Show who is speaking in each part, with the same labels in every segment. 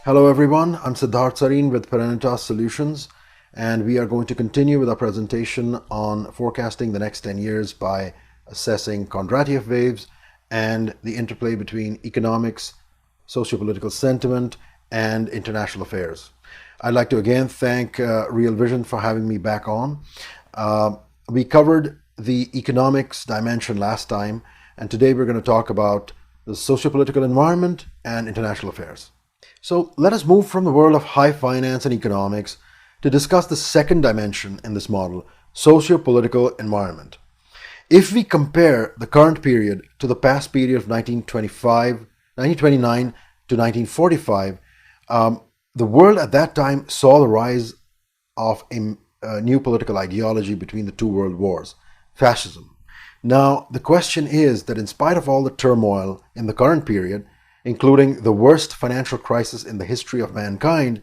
Speaker 1: Hello everyone, I'm Siddharth Sarin with Perennitas Solutions, and we are going to continue with our presentation on forecasting the next 10 years by assessing Kondratiev waves and the interplay between economics, sociopolitical sentiment, and international affairs. I'd like to again thank Real Vision for having me back on. We covered the economics dimension last time, and today we're going to talk about the sociopolitical environment and international affairs. So let us move from the world of high finance and economics to discuss the second dimension in this model, socio-political environment. If we compare the current period to the past period of 1929 to 1945, the world at that time saw the rise of a new political ideology between the two world wars, fascism. Now, the question is that in spite of all the turmoil in the current period, including the worst financial crisis in the history of mankind,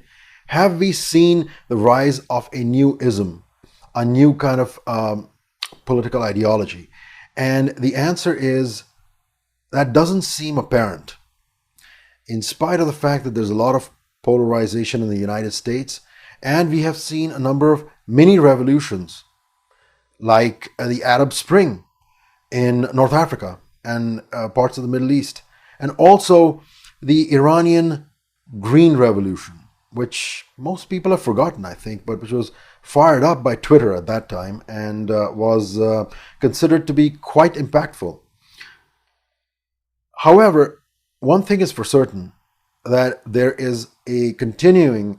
Speaker 1: have we seen the rise of a new ism, a new kind of political ideology? And the answer is that doesn't seem apparent. In spite of the fact that there's a lot of polarization in the United States, and we have seen a number of mini revolutions, like the Arab Spring in North Africa and parts of the Middle East, and also the Iranian Green Revolution, which most people have forgotten, I think, but which was fired up by Twitter at that time and was considered to be quite impactful. However, one thing is for certain, that there is a continuing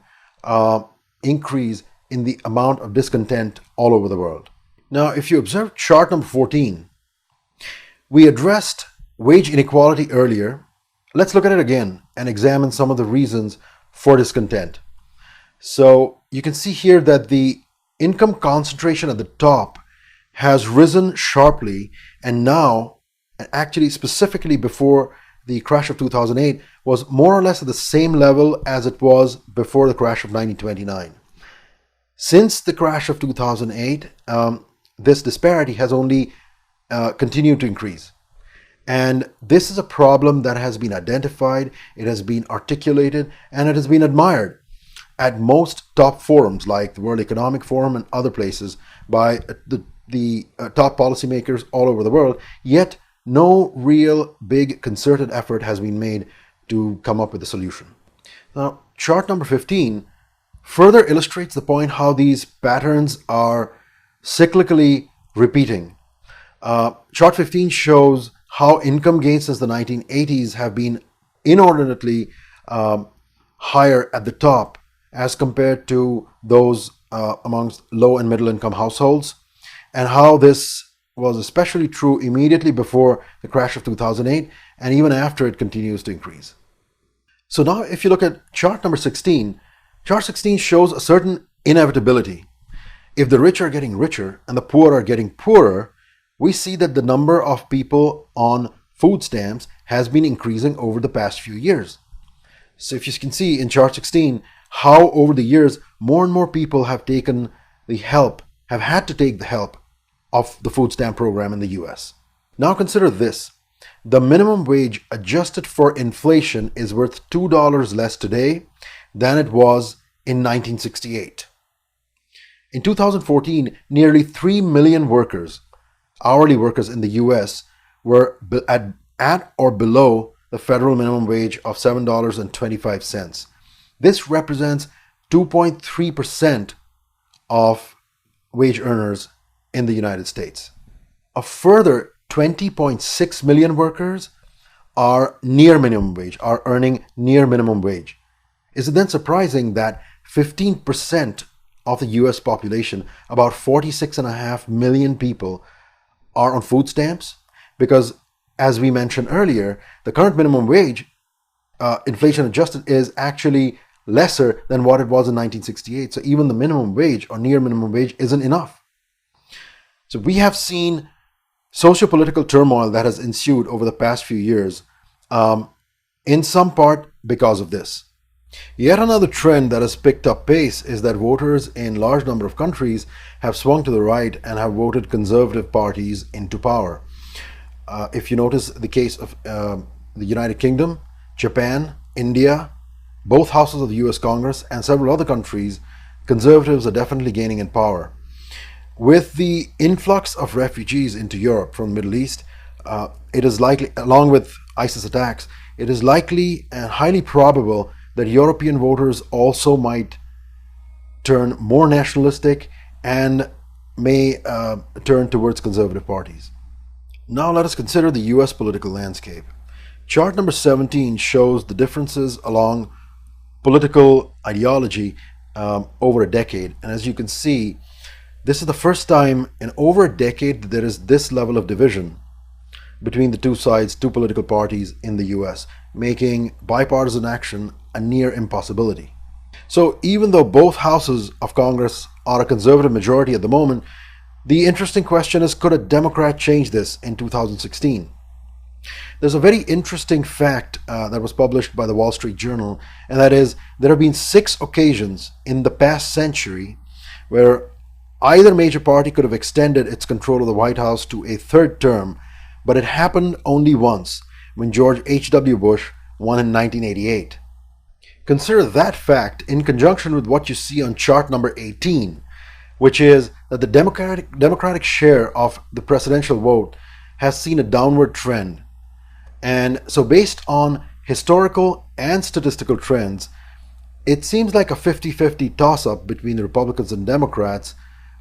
Speaker 1: increase in the amount of discontent all over the world. Now, if you observe chart number 14, we addressed wage inequality earlier. Let's look at it again and examine some of the reasons for discontent. So you can see here that the income concentration at the top has risen sharply, and now, and actually specifically before the crash of 2008, was more or less at the same level as it was before the crash of 1929. Since the crash of 2008, this disparity has only continued to increase. And this is a problem that has been identified, it has been articulated, and it has been admired at most top forums like the World Economic Forum and other places by the top policymakers all over the world. Yet no real big concerted effort has been made to come up with a solution. Now, chart number 15 further illustrates the point how these patterns are cyclically repeating. Chart 15 shows how income gains since the 1980s have been inordinately higher at the top as compared to those amongst low and middle income households, and how this was especially true immediately before the crash of 2008, and even after it continues to increase. So now if you look at chart number 16, chart 16 shows a certain inevitability. If the rich are getting richer and the poor are getting poorer, we see that the number of people on food stamps has been increasing over the past few years. So if you can see in chart 16 how over the years more and more people have taken the help, have had to take the help of the food stamp program in the US. Now consider this. The minimum wage adjusted for inflation is worth $2 less today than it was in 1968. In 2014, nearly 3 million workers, hourly workers in the US, were at or below the federal minimum wage of $7.25. This represents 2.3% of wage earners in the United States. A further 20.6 million workers are near minimum wage, are earning near minimum wage. Is it then surprising that 15% of the US population, about 46.5 million people, are on food stamps? Because, as we mentioned earlier, the current minimum wage, inflation adjusted, is actually lesser than what it was in 1968. So even the minimum wage or near minimum wage isn't enough. So we have seen socio-political turmoil that has ensued over the past few years, in some part because of this. Yet another trend that has picked up pace is that voters in large number of countries have swung to the right and have voted conservative parties into power. If you notice the case of the United Kingdom, Japan, India, both houses of the US Congress and several other countries, conservatives are definitely gaining in power. With the influx of refugees into Europe from the Middle East, it is likely, along with ISIS attacks, it is likely and highly probable that European voters also might turn more nationalistic and may turn towards conservative parties. Now let us consider the US political landscape. Chart number 17 shows the differences along political ideology over a decade. And as you can see, this is the first time in over a decade that there is this level of division between the two sides, two political parties in the US, making bipartisan action a near impossibility. So even though both houses of Congress are a conservative majority at the moment, the interesting question is, could a Democrat change this in 2016? There's a very interesting fact that was published by the Wall Street Journal, and that is there have been 6 occasions in the past century where either major party could have extended its control of the White House to a third term, but it happened only once, when George H.W. Bush won in 1988. Consider that fact in conjunction with what you see on chart number 18, which is that the Democratic share of the presidential vote has seen a downward trend. And so based on historical and statistical trends, it seems like a 50-50 toss-up between the Republicans and Democrats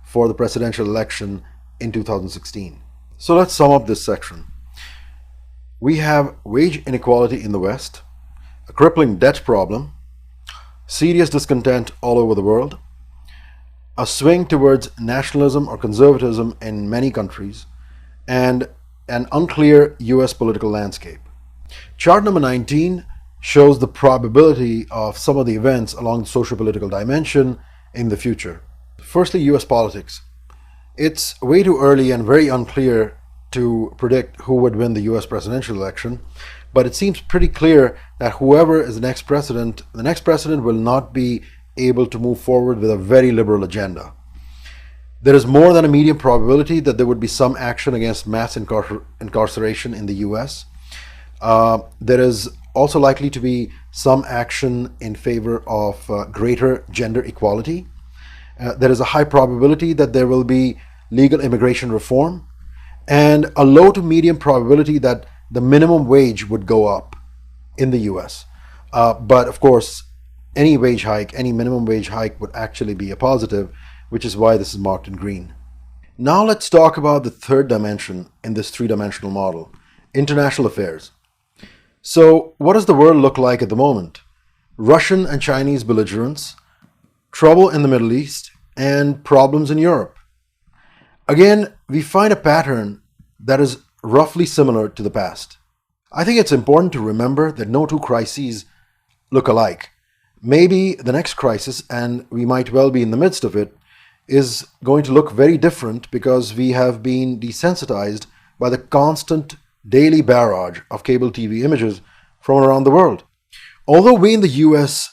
Speaker 1: for the presidential election in 2016. So let's sum up this section. We have wage inequality in the West, a crippling debt problem, serious discontent all over the world, a swing towards nationalism or conservatism in many countries, and an unclear US political landscape. Chart number 19 shows the probability of some of the events along the socio-political dimension in the future. Firstly, US politics. It's way too early and very unclear to predict who would win the US presidential election, but it seems pretty clear that whoever is the next president will not be able to move forward with a very liberal agenda. There is more than a medium probability that there would be some action against mass incarceration in the US. There is also likely to be some action in favor of greater gender equality. There is a high probability that there will be legal immigration reform, and a low to medium probability that the minimum wage would go up in the US. But of course, any minimum wage hike would actually be a positive, which is why this is marked in green. Now let's talk about the third dimension in this three-dimensional model, international affairs. So what does the world look like at the moment? Russian and Chinese belligerence, trouble in the Middle East, and problems in Europe. Again, we find a pattern that is roughly similar to the past. I think it's important to remember that no two crises look alike. Maybe the next crisis, and we might well be in the midst of it, is going to look very different because we have been desensitized by the constant daily barrage of cable TV images from around the world. Although we in the US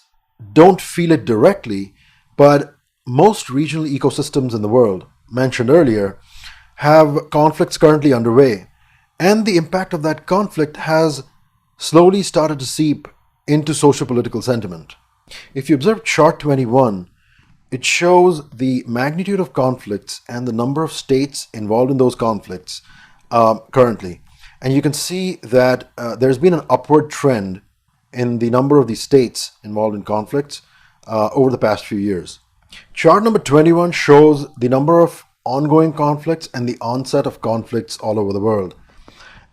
Speaker 1: don't feel it directly, but most regional ecosystems in the world, mentioned earlier, have conflicts currently underway, and the impact of that conflict has slowly started to seep into socio-political sentiment. If you observe chart 21, it shows the magnitude of conflicts and the number of states involved in those conflicts currently. And you can see that there's been an upward trend in the number of these states involved in conflicts over the past few years. Chart number 21 shows the number of ongoing conflicts and the onset of conflicts all over the world.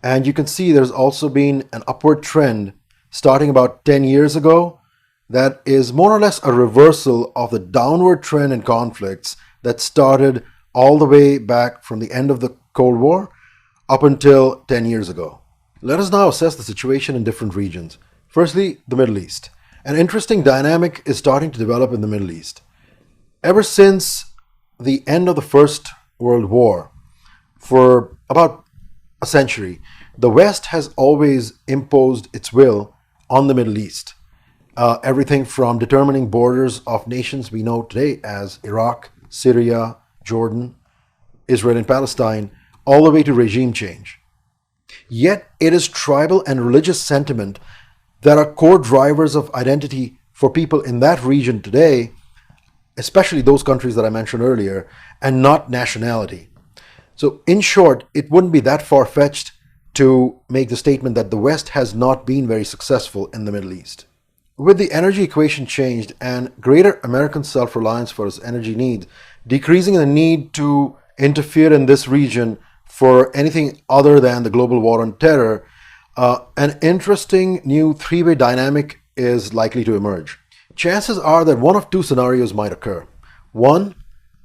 Speaker 1: And you can see there's also been an upward trend starting about 10 years ago that is more or less a reversal of the downward trend in conflicts that started all the way back from the end of the Cold War up until 10 years ago. Let us now assess the situation in different regions. Firstly, the Middle East. An interesting dynamic is starting to develop in the Middle East. Ever since the end of the First World War, for about a century, the West has always imposed its will on the Middle East. Everything from determining borders of nations we know today as Iraq, Syria, Jordan, Israel and Palestine, all the way to regime change. Yet it is tribal and religious sentiment that are core drivers of identity for people in that region today, especially those countries that I mentioned earlier, and not nationality. So, in short, it wouldn't be that far fetched to make the statement that the West has not been very successful in the Middle East. With the energy equation changed and greater American self reliance for its energy needs, decreasing the need to interfere in this region for anything other than the global war on terror, an interesting new three-way dynamic is likely to emerge. Chances are that one of two scenarios might occur. One,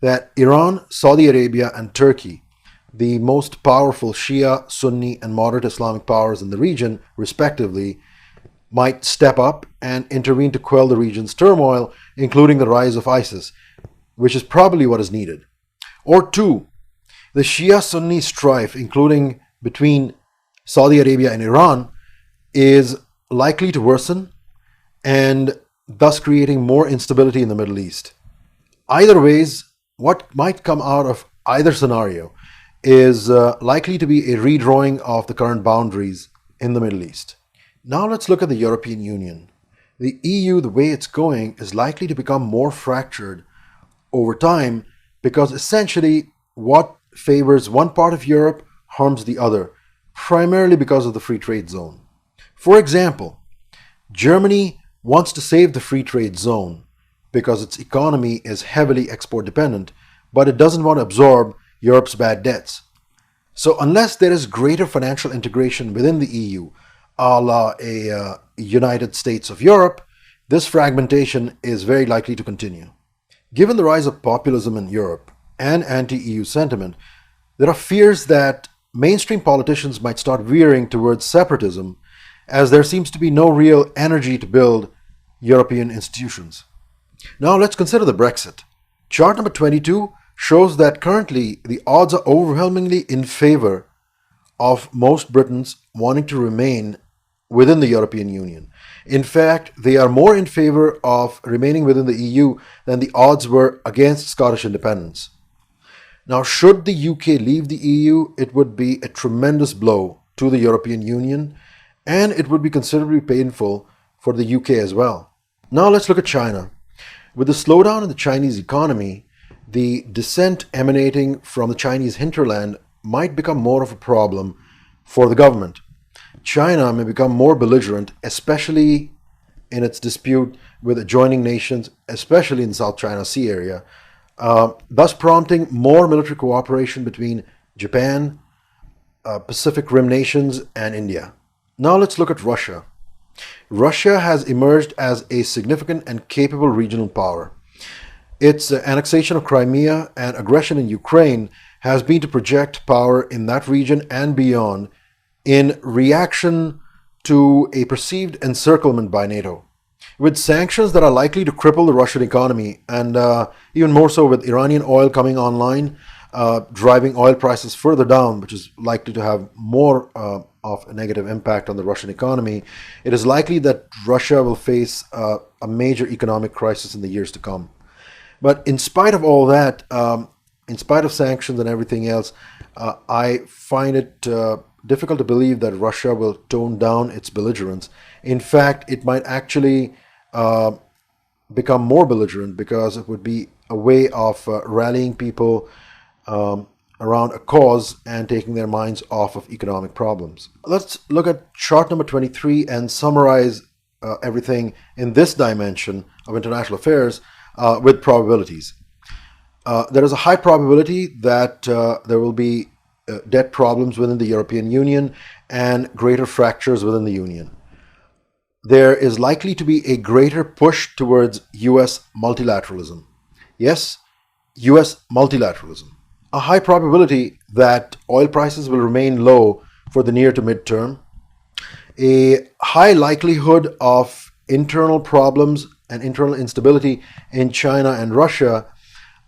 Speaker 1: that Iran, Saudi Arabia, and Turkey, the most powerful Shia, Sunni, and moderate Islamic powers in the region, respectively, might step up and intervene to quell the region's turmoil, including the rise of ISIS, which is probably what is needed. Or two, the Shia Sunni strife, including between Saudi Arabia and Iran, is likely to worsen and thus creating more instability in the Middle East. Either ways, what might come out of either scenario is likely to be a redrawing of the current boundaries in the Middle East. Now let's look at the European Union. The EU, the way it's going, is likely to become more fractured over time because essentially what favors one part of Europe harms the other, primarily because of the free trade zone. For example, Germany wants to save the free trade zone because its economy is heavily export dependent, but it doesn't want to absorb Europe's bad debts. So unless there is greater financial integration within the EU, a la a United States of Europe, this fragmentation is very likely to continue. Given the rise of populism in Europe and anti-EU sentiment, there are fears that mainstream politicians might start veering towards separatism, as there seems to be no real energy to build European institutions. Now let's consider the Brexit. Chart number 22 shows that currently the odds are overwhelmingly in favor of most Britons wanting to remain within the European Union. In fact, they are more in favor of remaining within the EU than the odds were against Scottish independence. Now, should the UK leave the EU, it would be a tremendous blow to the European Union, and it would be considerably painful for the UK as well. Now let's look at China. With the slowdown in the Chinese economy, the dissent emanating from the Chinese hinterland might become more of a problem for the government. China may become more belligerent, especially in its dispute with adjoining nations, especially in the South China Sea area, thus prompting more military cooperation between Japan, Pacific Rim nations, and India. Now let's look at Russia. Russia has emerged as a significant and capable regional power. Its annexation of Crimea and aggression in Ukraine has been to project power in that region and beyond in reaction to a perceived encirclement by NATO. With sanctions that are likely to cripple the Russian economy, and even more so with Iranian oil coming online, driving oil prices further down, which is likely to have more of a negative impact on the Russian economy, it is likely that Russia will face a major economic crisis in the years to come. But in spite of all that, in spite of sanctions and everything else, I find it difficult to believe that Russia will tone down its belligerence. In fact, it might actually become more belligerent because it would be a way of rallying people around a cause and taking their minds off of economic problems. Let's look at chart number 23 and summarize everything in this dimension of international affairs with probabilities. There is a high probability that there will be debt problems within the European Union and greater fractures within the Union. There is likely to be a greater push towards US multilateralism. Yes, US multilateralism. A high probability that oil prices will remain low for the near to mid-term. A high likelihood of internal problems and internal instability in China and Russia,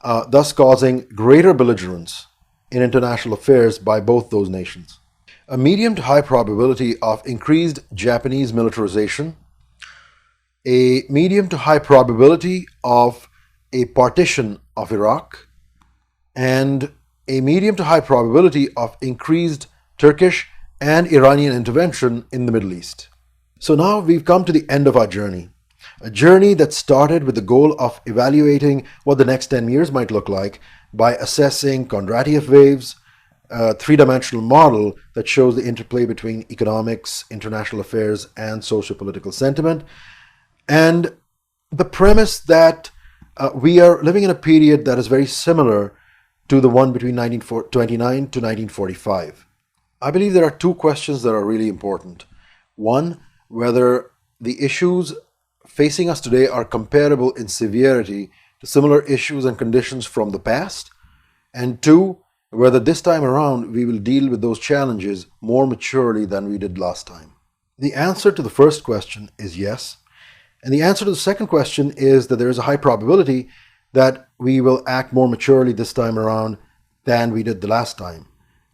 Speaker 1: thus causing greater belligerence in international affairs by both those nations. A medium to high probability of increased Japanese militarization. A medium to high probability of a partition of Iraq. And a medium to high probability of increased Turkish and Iranian intervention in the Middle East. So now we've come to the end of our journey. A journey that started with the goal of evaluating what the next 10 years might look like by assessing Kondratiev waves, a three-dimensional model that shows the interplay between economics, international affairs, and socio-political sentiment, and the premise that we are living in a period that is very similar to the one between 1929 to 1945. I believe there are two questions that are really important. One, whether the issues facing us today are comparable in severity to similar issues and conditions from the past. And two, whether this time around we will deal with those challenges more maturely than we did last time. The answer to the first question is yes. And the answer to the second question is that there is a high probability that we will act more maturely this time around than we did the last time.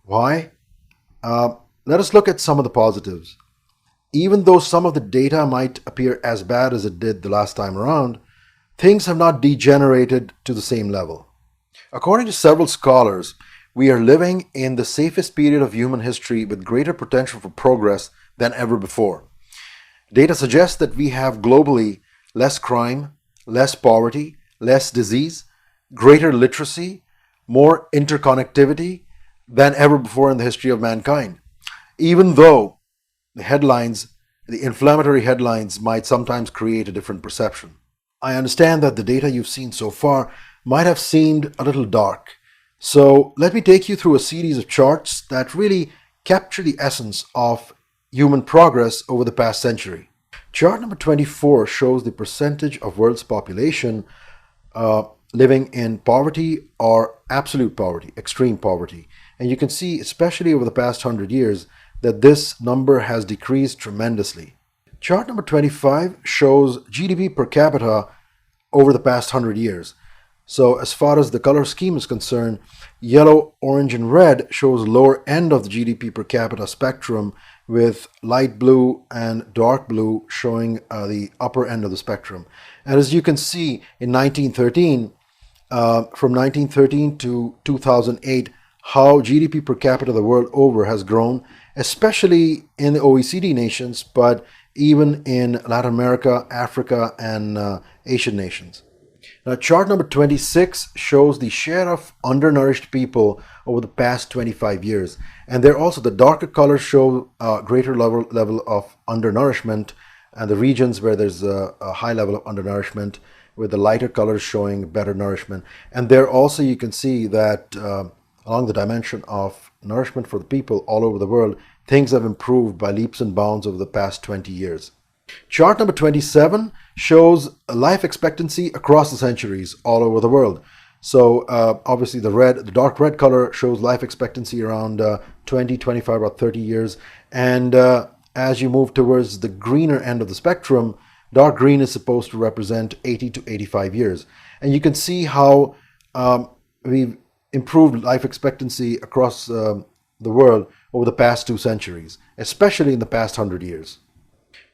Speaker 1: Why? Let us look at some of the positives. Even though some of the data might appear as bad as it did the last time around, things have not degenerated to the same level. According to several scholars, we are living in the safest period of human history with greater potential for progress than ever before. Data suggests that we have globally less crime, less poverty, less disease, greater literacy, more interconnectivity than ever before in the history of mankind. Even though the inflammatory headlines might sometimes create a different perception. I understand that the data you've seen so far might have seemed a little dark. So let me take you through a series of charts that really capture the essence of human progress over the past century. Chart number 24 shows the percentage of world's population living in poverty or absolute poverty, extreme poverty. And you can see, especially over the past 100 years, that this number has decreased tremendously. Chart number 25 shows GDP per capita over the past 100 years. So as far as the color scheme is concerned, yellow, orange, and red shows lower end of the GDP per capita spectrum, with light blue and dark blue showing the upper end of the spectrum. And as you can see, in 1913, from 1913 to 2008, how GDP per capita the world over has grown, especially in the OECD nations, but even in Latin America, Africa, and Asian nations. Now, chart number 26 shows the share of undernourished people over the past 25 years. And there also, the darker colors show a greater level of undernourishment, and the regions where there's a high level of undernourishment, with the lighter colors showing better nourishment. And there also you can see that along the dimension of nourishment for the people all over the world, things have improved by leaps and bounds over the past 20 years. Chart number 27 shows life expectancy across the centuries all over the world. So obviously the dark red color shows life expectancy around 20, 25, or 30 years. And as you move towards the greener end of the spectrum, dark green is supposed to represent 80 to 85 years. And you can see how we've improved life expectancy across the world over the past 2 centuries, especially in the past 100 years.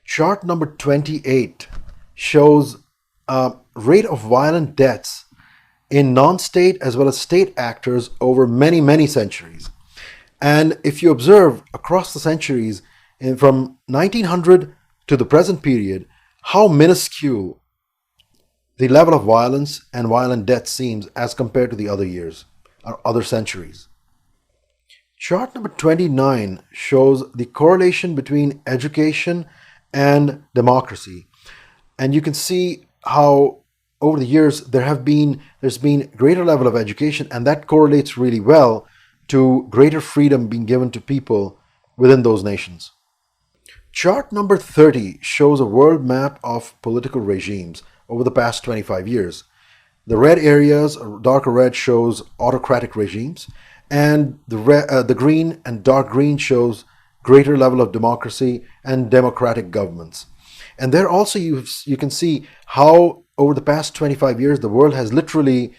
Speaker 1: Chart number 28 shows rate of violent deaths in non-state as well as state actors over many, many centuries. And if you observe across the centuries, from 1900 to the present period, how minuscule the level of violence and violent death seems as compared to the other years or other centuries. Chart number 29 shows the correlation between education and democracy. And you can see how over the years there's been greater level of education, and that correlates really well to greater freedom being given to people within those nations. Chart number 30 shows a world map of political regimes over the past 25 years. The red areas, or darker red, shows autocratic regimes, and the green and dark green shows greater level of democracy and democratic governments. And there also you can see how over the past 25 years the world has literally,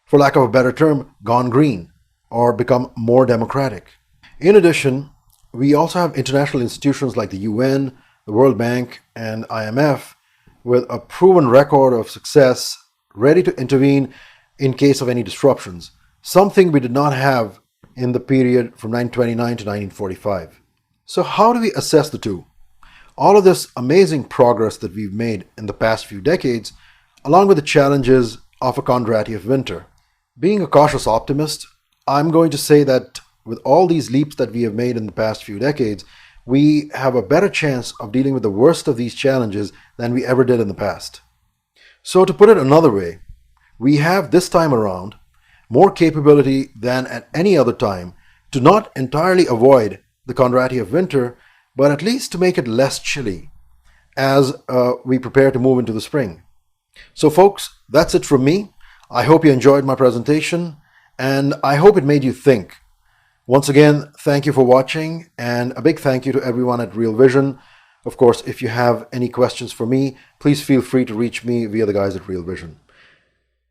Speaker 1: for lack of a better term, gone green or become more democratic. In addition, we also have international institutions like the UN, the World Bank, and IMF with a proven record of success, ready to intervene in case of any disruptions, something we did not have in the period from 1929 to 1945. So how do we assess the two? All of this amazing progress that we've made in the past few decades, along with the challenges of a Kondraty winter. Being a cautious optimist, I'm going to say that with all these leaps that we have made in the past few decades, we have a better chance of dealing with the worst of these challenges than we ever did in the past. So, to put it another way, we have this time around more capability than at any other time to not entirely avoid the Kondraty winter, but at least to make it less chilly as we prepare to move into the spring. So, folks, that's it from me. I hope you enjoyed my presentation, and I hope it made you think. Once again, thank you for watching, and a big thank you to everyone at Real Vision. Of course, if you have any questions for me, please feel free to reach me via the guys at Real Vision.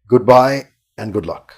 Speaker 1: Goodbye and good luck.